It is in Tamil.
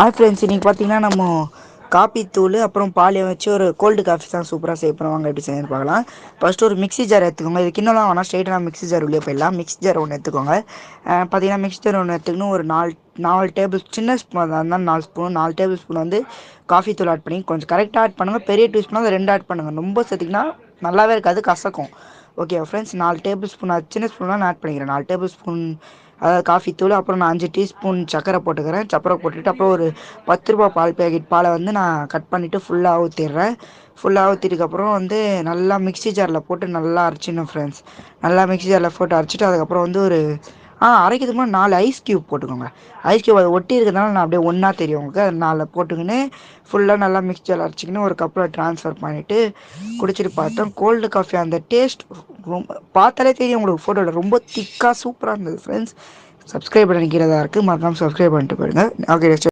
ஃப்ரெண்ட்ஸ் இன்றைக்கி பார்த்தீங்கன்னா நம்ம காப்பி தூள் அப்புறம் பாலை வச்சு ஒரு கோல்டு காஃபி தான் சூப்பராக சேவ் பண்ணுவாங்க. எப்படி செய்யணும்னு பார்க்கலாம். ஃபஸ்ட்டு ஒரு மிக்ஸி ஜார் எடுத்துக்கோங்க. இது கிண்ணலாம் வேணால் ஸ்ட்ரெயிட்டாக மிக்ஸி ஜார் உள்ளே போயிடலாம். மிக்ஸி ஜார் ஒன்று எடுத்துக்கோங்க. பார்த்தீங்கன்னா மிக்ஸி ஜார் ஒன்று எடுத்துக்கணும். ஒரு நாலு டேபிள் சின்ன ஸ்பூன் இருந்தால் 4 டேபிள் ஸ்பூன் வந்து காஃபி தூள் ஆட் பண்ணி கொஞ்சம் கரெக்டாக ஆட் பண்ணுங்கள். பெரிய டீஸ்பூன் அதை 2 ஆட் பண்ணுங்கள். ரொம்ப சேர்த்திங்கன்னா நல்லாவே இருக்காது, கசக்கும். ஓகே ஃப்ரெண்ட்ஸ், 4 டேபிள் ஸ்பூன் சின்ன ஸ்பூன்லாம் நான் ஆட் பண்ணிக்கிறேன். 4 டேபிள் ஸ்பூன் அதாவது காஃபி தூள், அப்புறம் நான் 5 டீஸ்பூன் சக்கரை போட்டுக்கிறேன். சக்கரை போட்டுட்டு அப்புறம் ஒரு 10 ரூபா பால் பேக்கெட் பாலை வந்து நான் கட் பண்ணிவிட்டு ஃபுல்லாக ஊற்றிடுறேன். ஃபுல்லாக ஊற்றிட்டுக்கப்புறம் வந்து நல்லா மிக்ஸி ஜாரில் போட்டு நல்லா அரைச்சிடணும் ஃப்ரெண்ட்ஸ். நல்லா மிக்ஸி ஜாரில் போட்டு அரைச்சிட்டு அதுக்கப்புறம் வந்து ஒரு அரைக்கிறதுக்கு முன்னாடி 4 ஐஸ் க்யூப் போட்டுக்கோங்க. ஐஸ் க்யூப் அதை ஒட்டி இருக்கிறதுனால நான் அப்படியே ஒன்றா தெரியும் உங்களுக்கு. அது 4 போட்டுக்கின்னு ஃபுல்லாக நல்லா மிக்ஸி ஜாரில் அரைச்சிக்கின்னு ஒரு கப்பில் ட்ரான்ஸ்ஃபர் பண்ணிவிட்டு குடிச்சிட்டு பார்த்தோம். கோல்டு காஃபி அந்த டேஸ்ட் ரொம்ப பார்த்தாலே தெரியும் உங்களுக்கு ஃபோட்டோவில், ரொம்ப திக்காக சூப்பராக இருந்தது ஃப்ரெண்ட்ஸ். சப்ஸ்கிரைப் பண்ணிக்கிறதா இருக்குது, மறக்காமல் சப்ஸ்கிரைப் பண்ணிட்டு போயிடுங்க. ஓகே.